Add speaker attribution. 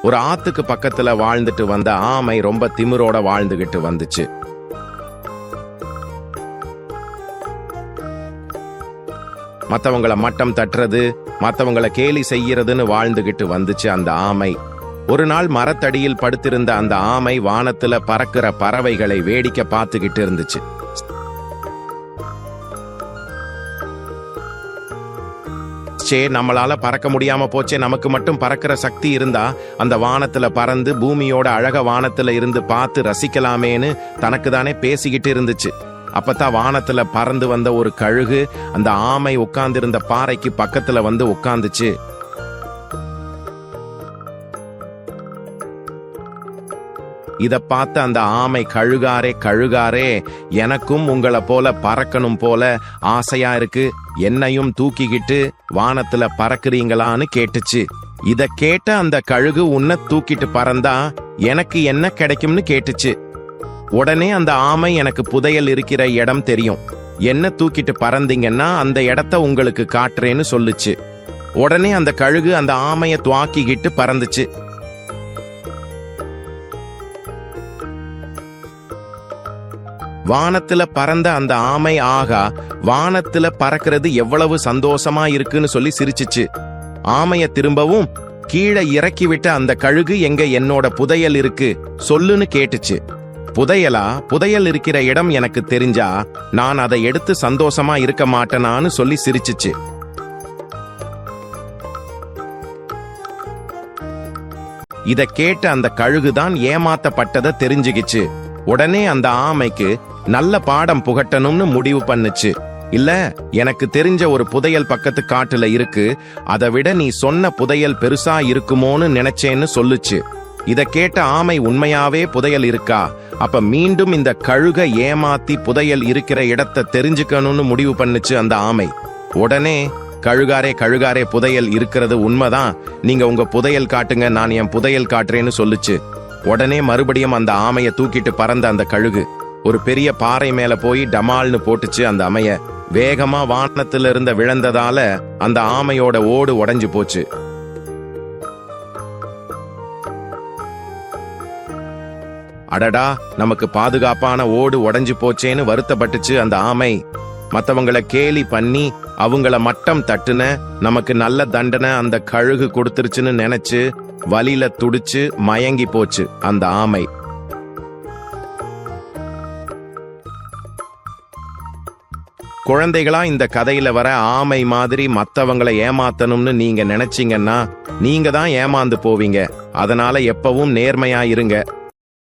Speaker 1: ஒரு ஆத்துக்கு பக்கத்துல வாழ்ந்துட்டு வந்த ஆமை ரொம்ப திமிரோட வாழ்ந்துகிட்டு வந்துச்சு. மத்தவங்கள மட்டம் தட்டுறது, மத்தவங்கள கேலி செய்யறதுன்னு வாழ்ந்துகிட்டு வந்துச்சு அந்த ஆமை. ஒரு நாள் மரத்தடியில் படுத்திருந்த அந்த ஆமை வானத்துல பறக்கிற பறவைகளை வேடிக்கை பார்த்துக்கிட்டு இருந்துச்சு. நம்மளால பறக்க முடியாம போச்சே, நமக்கு மட்டும் பறக்கிற சக்தி இருந்தா அந்த வானத்துல பறந்து பூமியோட அழக வானத்துல இருந்து பார்த்து ரசிக்கலாமேன்னு தனக்கு தானே பேசிக்கிட்டு இருந்துச்சு. அப்பதான் வானத்துல பறந்து வந்த ஒரு கழுகு அந்த ஆமை உட்கார்ந்திருந்த பாறைக்கு பக்கத்துல வந்து உட்கார்ந்துச்சு. இத பார்த்த அந்த ஆமை, கழுகாரே கழுகாரே, எனக்கும் உங்களை போல பறக்கணும் போல ஆசையா இருக்கு, என்னையும் தூக்கிக்கிட்டு வானத்துல பறக்குறீங்களான்னு கேட்டுச்சு. இத கேட்ட அந்த கழுகு, உன்னை தூக்கிட்டு பறந்தா எனக்கு என்ன கிடைக்கும்னு கேட்டுச்சு. உடனே அந்த ஆமை, எனக்கு புதையல் இருக்கிற இடம் தெரியும், என்ன தூக்கிட்டு பறந்தீங்கன்னா அந்த இடத்த உங்களுக்கு காட்டுறேன்னு சொல்லுச்சு. உடனே அந்த கழுகு அந்த ஆமைய துவாக்கிக்கிட்டு பறந்துச்சு. வானத்துல பறந்த அந்த ஆமை, ஆகா, வானத்துல பறக்கிறது எவ்வளவு சந்தோஷமா இருக்குன்னு சொல்லி சிரிச்சிச்சு. ஆமைய திரும்பவும் கீழே இறக்கி விட்ட அந்த கழுகு, எங்க என்னோட புதையல் இருக்கு சொல்லுன்னு கேட்டுச்சு. புதையலா? புதையல் இருக்கிற இடம் எனக்கு தெரிஞ்சா நான் அதை எடுத்து சந்தோஷமா இருக்க மாட்டேனான்னு சொல்லி சிரிச்சிச்சு. இத கேட்ட அந்த கழுகுதான் ஏமாத்தப்பட்டதை தெரிஞ்சுக்கிச்சு. உடனே அந்த ஆமைக்கு நல்ல பாடம் புகட்டணும்னு முடிவு பண்ணுச்சு. இல்ல, எனக்கு தெரிஞ்ச ஒரு புதையல் பக்கத்து காட்டுல இருக்கு, அதை விட நீ சொன்ன புதையல் பெருசா இருக்குமோன்னு நினைச்சேன்னு சொல்லுச்சு. இத கேட்ட ஆமை, உண்மையாவே புதையல் இருக்கா? அப்ப மீண்டும் இந்த கழுக ஏமாத்தி புதையல் இருக்கிற இடத்தை தெரிஞ்சுக்கணும்னு முடிவு பண்ணுச்சு அந்த ஆமை. உடனே, கழுகாரே கழுகாரே, புதையல் இருக்கிறது உண்மைதான், நீங்க உங்க புதையல் காட்டுங்க, நான் என் புதையல் காட்டுறேன்னு சொல்லுச்சு. உடனே மறுபடியும் அந்த ஆமைய தூக்கிட்டு பறந்த அந்த கழுகு ஒரு பெரிய பாறை மேல போய் டமால்னு போட்டுச்சு அந்த ஆமைய. வேகமா வானத்துல இருந்த விழுந்ததால அந்த ஆமையோட ஓடு உடைஞ்சு போச்சு. அடடா, நமக்கு பாதுகாப்பான ஓடு உடைஞ்சு போச்சேன்னு வருத்தப்பட்டுச்சு அந்த ஆமை. மத்தவங்கள கேலி பண்ணி அவங்கள மட்டம் தட்டுன நமக்கு நல்ல தண்டனை அந்த கழுகு கொடுத்துருச்சுன்னு நினைச்சு வலியில துடிச்சு மயங்கி போச்சு அந்த ஆமை. குழந்தைகளா, இந்த கதையில வர ஆமை மாதிரி மத்தவங்களை ஏமாத்தணும்னு நீங்க நினைச்சீங்கன்னா நீங்க தான் ஏமாந்து போவீங்க. அதனால எப்பவும் நேர்மையா இருங்க.